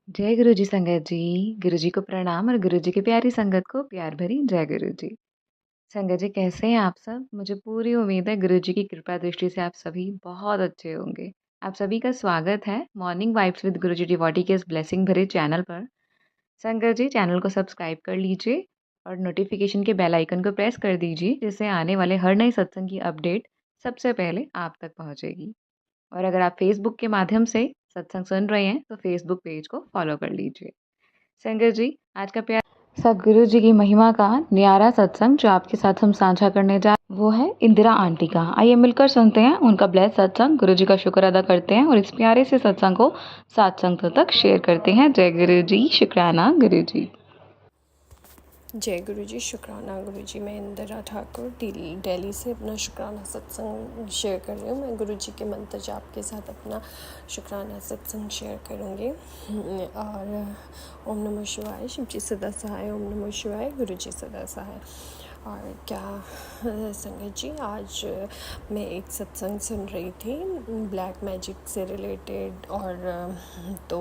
जय गुरु जी संगत जी। गुरु जी को प्रणाम और गुरु जी की प्यारी संगत को प्यार भरी जय गुरु जी। संगत जी कैसे हैं आप सब? मुझे पूरी उम्मीद है गुरु जी की कृपा दृष्टि से आप सभी बहुत अच्छे होंगे। आप सभी का स्वागत है morning vibes with Guru ji devotee के इस ब्लेसिंग भरे चैनल पर। संगत जी चैनल को सब्सक्राइब कर लीजिए और नोटिफिकेशन के बेल आइकन को प्रेस कर दीजिए, जिससे आने वाले हर नए सत्संग की अपडेट सबसे पहले आप तक पहुंचेगी। और अगर आप फेसबुक के माध्यम से सत्संग सुन रहे हैं तो फेसबुक पेज को फॉलो कर लीजिए। संगत जी आज का प्यार सदगुरु जी की महिमा का न्यारा सत्संग जो आपके साथ हम साझा करने जा वो है इंदिरा आंटी का। आइए मिलकर सुनते हैं उनका ब्लेस सत्संग। गुरु जी का शुक्र अदा करते हैं और इस प्यारे से सत्संग को सात संगतों तक शेयर करते हैं। जय गुरु जी, शुक्राना गुरु जी। जय गुरु जी, शुक्राना गुरु जी। मैं इंदिरा ठाकुर दिल्ली से अपना शुक्राना सत्संग शेयर कर रही हूँ। मैं गुरु जी के मंत्र जाप के साथ अपना शुक्राना सत्संग शेयर करूँगी। और ओम नमः शिवाय, शिव जी सदा सहाय। ओम नमः शिवाय, गुरु जी सदा सहाय। और क्या संगत जी, आज मैं एक सत्संग सुन रही थी ब्लैक मैजिक से रिलेटेड। और तो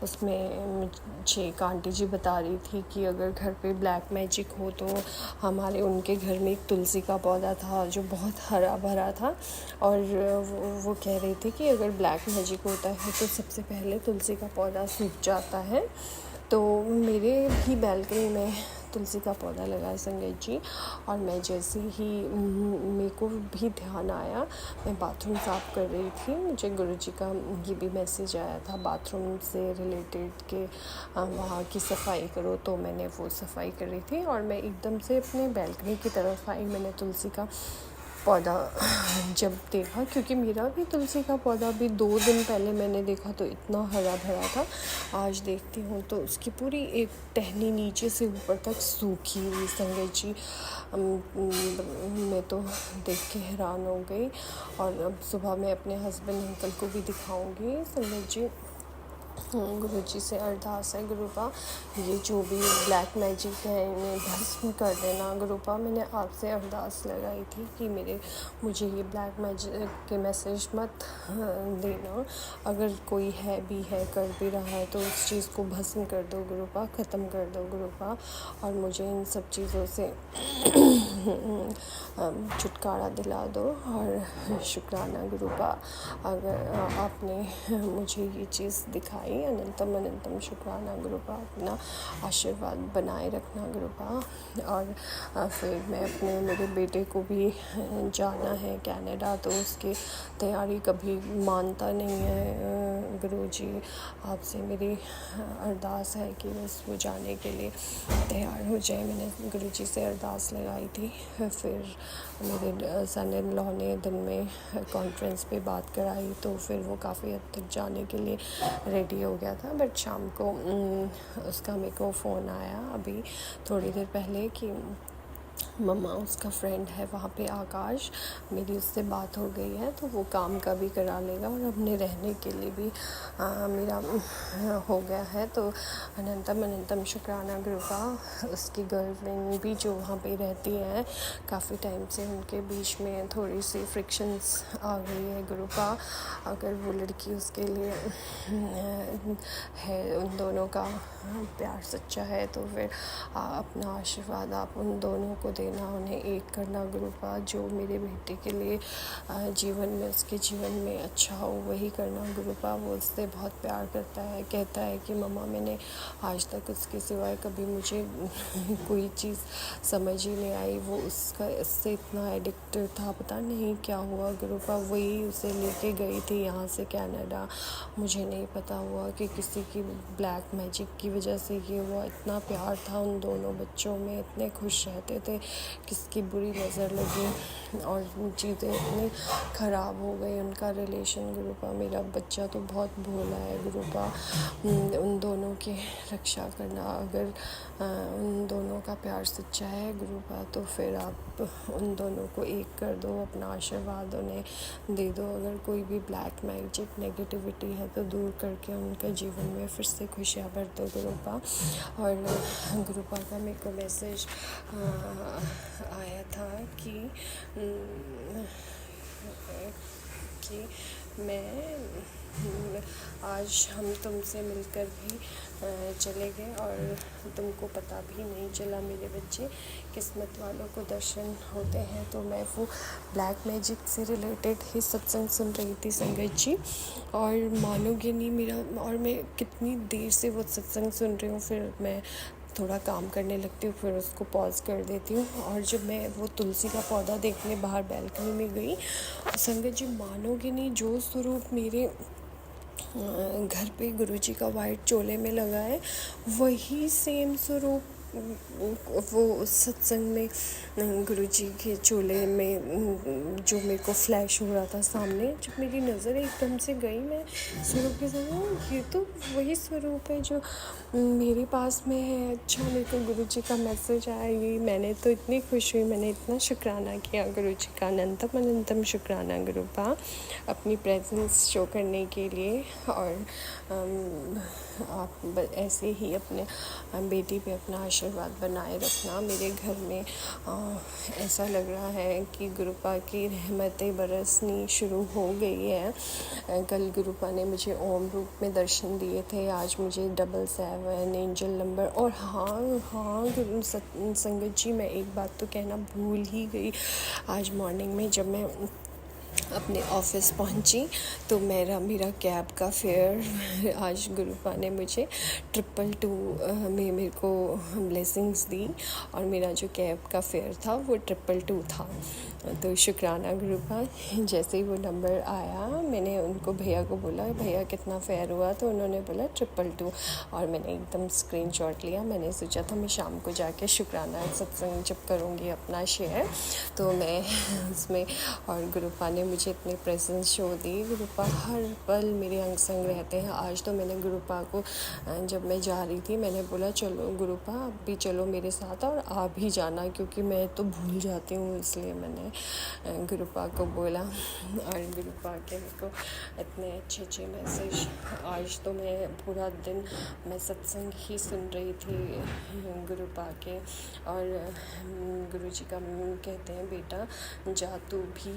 उसमें मुझे एक आंटी जी बता रही थी कि अगर घर पे ब्लैक मैजिक हो तो हमारे उनके घर में एक तुलसी का पौधा था जो बहुत हरा भरा था। और वो कह रही थी कि अगर ब्लैक मैजिक होता है तो सबसे पहले तुलसी का पौधा सूख जाता है। तो मेरे भी बैल्कनी में तुलसी का पौधा लगा है संगत जी। और मैं जैसे ही मेरे को भी ध्यान आया, मैं बाथरूम साफ़ कर रही थी, मुझे गुरुजी का ये भी मैसेज आया था बाथरूम से रिलेटेड कि वहाँ की सफाई करो। तो मैंने वो सफाई कर रही थी और मैं एकदम से अपने बैल्कनी की तरफ आई। मैंने तुलसी का पौधा जब देखा, क्योंकि मेरा भी तुलसी का पौधा भी 2 दिन पहले मैंने देखा तो इतना हरा भरा था। आज देखती हूँ तो उसकी पूरी एक टहनी नीचे से ऊपर तक सूखी हुई संगत जी। मैं तो देख के हैरान हो गई। और अब सुबह मैं अपने हस्बैंड अंकल को भी दिखाऊंगी संगत जी। गुरु जी से अरदास है गुरुपा, ये जो भी ब्लैक मैजिक है इन्हें भस्म कर देना गुरुपा। मैंने आपसे अरदास लगाई थी कि मुझे ये ब्लैक मैजिक के मैसेज मत देना। अगर कोई है भी है कर भी रहा है तो उस चीज़ को भस्म कर दो गुरुपा, ख़त्म कर दो गुरुपा। और मुझे इन सब चीज़ों से छुटकारा दिला दो। और शुक्राना गुरुपा, अगर आपने मुझे ये चीज़ दिखाई, अनंतम अनंतम शुक्राना गुरुपा। अपना आशीर्वाद बनाए रखना गुरुपा। और फिर मैं मेरे बेटे को भी जाना है कनाडा, तो उसकी तैयारी कभी मानता नहीं है गुरुजी। आपसे मेरी अरदास है कि बस वो जाने के लिए तैयार हो जाए। मैंने गुरुजी से अरदास लगाई थी। फिर मेरे सन इन लॉ ने दिन में कॉन्फ्रेंस पे बात कराई, तो फिर वो काफ़ी हद तक जाने के लिए रेडी हो गया था। बट शाम को उसका मेरे को फ़ोन आया अभी थोड़ी देर पहले कि मम्मा उसका फ्रेंड है वहाँ पे आकाश, मेरी उससे बात हो गई है तो वो काम का भी करा लेगा और अपने रहने के लिए भी मेरा हो गया है। तो अनंतम अनंतम शुक्राना गुरुपा। उसकी गर्लफ्रेंड भी जो वहाँ पे रहती है, काफ़ी टाइम से उनके बीच में थोड़ी सी फ्रिक्शंस आ गई है गुरुपा। अगर वो लड़की उसके लिए है, उन दोनों का प्यार सच्चा है, तो फिर अपना आशीर्वाद आप उन दोनों को देना, उन्हें एक करना गुरुपा। जो मेरे बेटे के लिए जीवन में, उसके जीवन में अच्छा हो वही करना गुरुपा। वो उससे बहुत प्यार करता है, कहता है कि मम्मा मैंने आज तक उसके सिवाय कभी मुझे कोई चीज़ समझ ही नहीं आई। वो उससे इतना एडिक्टेड था, पता नहीं क्या हुआ गुरुपा। वही उसे लेके गई थी यहाँ से कनाडा। मुझे नहीं पता हुआ कि किसी की ब्लैक मैजिक की वजह से ये हुआ। इतना प्यार था उन दोनों बच्चों में, इतने खुश रहते थे, किसकी बुरी नज़र लगी और चीज़ें इतनी ख़राब हो गई उनका रिलेशन गुरुपा। मेरा बच्चा तो बहुत भोला है गुरुपा। उन दोनों की रक्षा करना, अगर उन दोनों का प्यार सच्चा है गुरुपा तो फिर आप उन दोनों को एक कर दो, अपना आशीर्वाद उन्हें दे दो। अगर कोई भी ब्लैक मैजिक नेगेटिविटी है तो दूर करके उनके जीवन में फिर से खुशियाँ भर दो गुरुपा। और गुरुपा का मेरे को मैसेज आया था कि मैं आज हम तुमसे मिलकर भी चले गए और तुमको पता भी नहीं चला मेरे बच्चे। किस्मत वालों को दर्शन होते हैं। तो मैं वो ब्लैक मैजिक से रिलेटेड ही सत्संग सुन रही थी संगत जी, और मानोगे नहीं मेरा, और मैं कितनी देर से वो सत्संग सुन रही हूँ। फिर मैं थोड़ा काम करने लगती हूँ, फिर उसको पॉज कर देती हूँ। और जब मैं वो तुलसी का पौधा देखने बाहर बैल्कनी में गई, संगत जी मानोगे नहीं, जो स्वरूप मेरे घर पे गुरुजी का वाइट चोले में लगा है, वही सेम स्वरूप वो उस सत्संग में गुरुजी के चोले में जो मेरे को फ्लैश हो रहा था सामने। जब मेरी नज़र एकदम से गई, मैं स्वरूप के सामने, ये तो वही स्वरूप है जो मेरे पास में है। अच्छा, मेरे को गुरुजी का मैसेज आया। ये मैंने तो इतनी खुश हुई, मैंने इतना शुक्राना किया गुरुजी का, अनंतम अनंतम शुक्राना गुरुपा, अपनी प्रेजेंस शो करने के लिए। और आप ऐसे ही अपने बेटी पे अपना आशीर्वाद बनाए रखना। मेरे घर में ऐसा लग रहा है कि गुरुपा की रहमतें बरसनी शुरू हो गई है। कल गुरुपा ने मुझे ओम रूप में दर्शन दिए थे, आज मुझे 777 एंजल नंबर। और हाँ संगत जी, मैं एक बात तो कहना भूल ही गई। आज मॉर्निंग में जब मैं अपने ऑफिस पहुंची तो मेरा कैब का फेयर आज गुरुपा ने मुझे 222 में मेरे को ब्लेसिंग्स दी, और मेरा जो कैब का फेयर था वो 222 था। तो शुक्राना गुरुपा। जैसे ही वो नंबर आया, मैंने उनको भैया को बोला, भैया कितना फेयर हुआ, तो उन्होंने बोला 222, और मैंने एकदम स्क्रीनशॉट लिया। मैंने सोचा था मैं शाम को जाके शुक्राना सत्संग जब करूँगी अपना शेयर, तो मैं उसमें, और गुरुपा ने मुझे इतनी प्रेजेंस शो दी। गुरुपा हर पल मेरे अंग संग रहते हैं। आज तो मैंने गुरुपा को, जब मैं जा रही थी, मैंने बोला चलो गुरुपा आप भी चलो मेरे साथ और आप भी जाना, क्योंकि मैं तो भूल जाती हूँ, इसलिए मैंने गुरुपा को बोला। और गुरुपा के मेरे को इतने अच्छे अच्छे मैसेज। आज तो मैं पूरा दिन मैं सत्संग ही सुन रही थी गुरुपा के। और गुरुजी का कहते हैं, बेटा जा तू भी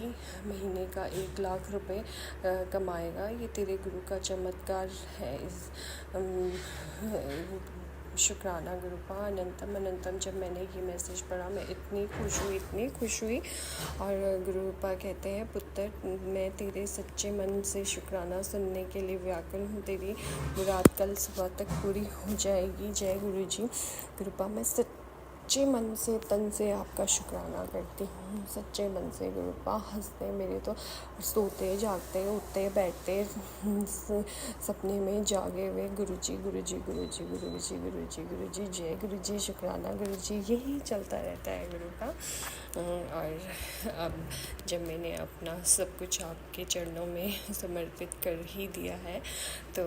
महीने का 1 लाख रुपए कमाएगा, ये तेरे गुरु का चमत्कार है। शुक्राना गुरुपा, अनंतम अनंतम। जब मैंने ये मैसेज पढ़ा, मैं इतनी खुश हुई। और गुरुपा कहते हैं, पुत्र मैं तेरे सच्चे मन से शुक्राना सुनने के लिए व्याकुल हूँ। तेरी मुराद कल सुबह तक पूरी हो जाएगी। जय गुरु जी। गुरुपा मैं सच्चे मन से तन से आपका शुक्राना करती हूँ, सच्चे मन से गुरुपा। हंसते मेरे तो सोते जागते उठते बैठते सपने में जागे हुए गुरुजी गुरुजी गुरुजी गुरुजी गुरुजी गुरुजी, जय गुरुजी, शुक्राना गुरुजी, यही चलता रहता है गुरु का। और अब जब मैंने अपना सब कुछ आपके चरणों में समर्पित कर ही दिया है, तो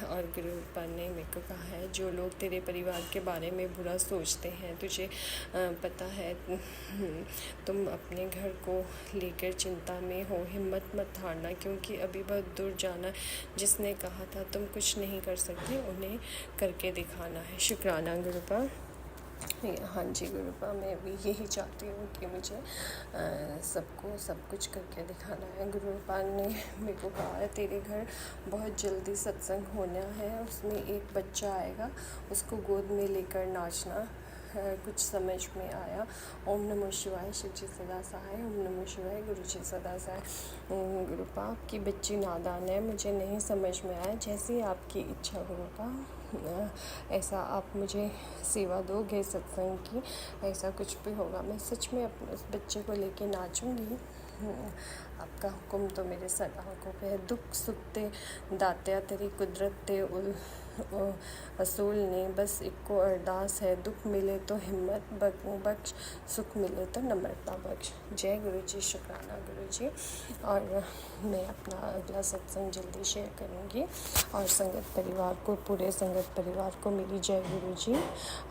और गुरुपा ने मेरे को कहा है, जो लोग तेरे परिवार के बारे में बुरा सोचते हैं, तुझे पता है, तुम अपने घर को लेकर चिंता में हो, हिम्मत मत हारना, क्योंकि अभी बहुत दूर जाना। जिसने कहा था तुम कुछ नहीं कर सकते, उन्हें करके दिखाना है। शुक्राना गुरुपा। हाँ जी गुरुपा, मैं भी यही चाहती हूँ कि मुझे सबको सब कुछ करके दिखाना है। गुरुपा ने मेरे को कहा है, तेरे घर बहुत जल्दी सत्संग होना है, उसमें एक बच्चा आएगा, उसको गोद में लेकर नाचना। कुछ समझ में आया। ओम नमो शिवाय, शिव जी सदा सहाय। ओम नमो शिवाय, गुरु जी सदा सहाय। गुरुपा आपकी बच्ची नादान है, मुझे नहीं समझ में आया, जैसी आपकी इच्छा गुरुपा, ऐसा आप मुझे सेवा दोगे सत्संग की, ऐसा कुछ भी होगा, मैं सच में अपने उस बच्चे को लेके नाचूंगी। आपका हुक्म तो मेरे सदा आंखों पे है। दुख सुख ते दात्या तेरी कुदरत ते असूल ने, बस इक्को अरदास है, दुख मिले तो हिम्मत बख्श, सुख मिले तो नम्रता बख्श। जय गुरु जी, शुक्राना गुरु जी। और मैं अपना अगला सत्संग जल्दी शेयर करूँगी, और संगत परिवार को, पूरे संगत परिवार को मेरी जय गुरु जी।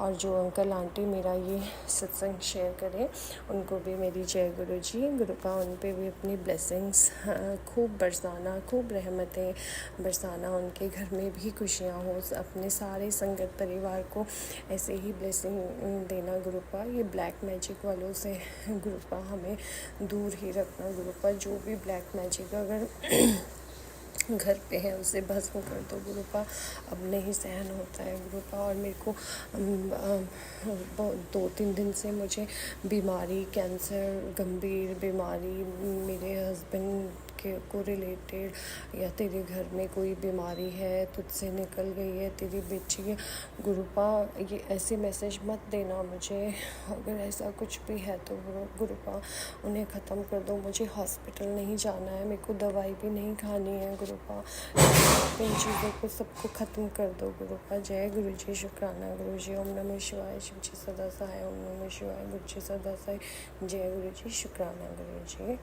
और जो अंकल आंटी मेरा ये सत्संग शेयर करें, उनको भी मेरी जय गुरु जी। गुरुपा उन पे भी अपनी ब्लेसिंग्स खूब बरसाना, खूब रहमतें बरसाना, उनके घर में भी खुशियाँ हो, अपने सारे संगत परिवार को ऐसे ही ब्लेसिंग देना गुरुपा। ये ब्लैक मैजिक वालों से गुरुपा हमें दूर ही रखना गुरुपा। जो भी ब्लैक मैजिक अगर घर पे है उसे भस्म कर दो गुरुपा, अब नहीं सहन होता है गुरुपा। और मेरे को 2-3 दिन से मुझे बीमारी, कैंसर, गंभीर बीमारी, मेरे हस्बैंड के को रिलेटेड, या तेरे घर में कोई बीमारी है, तुझसे निकल गई है तेरी बच्ची, गुरुपा ये ऐसे मैसेज मत देना मुझे। अगर ऐसा कुछ भी है तो गुरुपा उन्हें ख़त्म कर दो। मुझे हॉस्पिटल नहीं जाना है, मेरे को दवाई भी नहीं खानी है गुरुपा। इन चीज़ों को सबको ख़त्म कर दो गुरुपा। जय गुरु जी, शुक्राना गुरु जी। ओम नमः शिवाय, शिव जी सदा सहाय। ओम नमः शिवाय, गुरु जी सदा सहाय। जय गुरु जी, शुक्राना गुरु जी।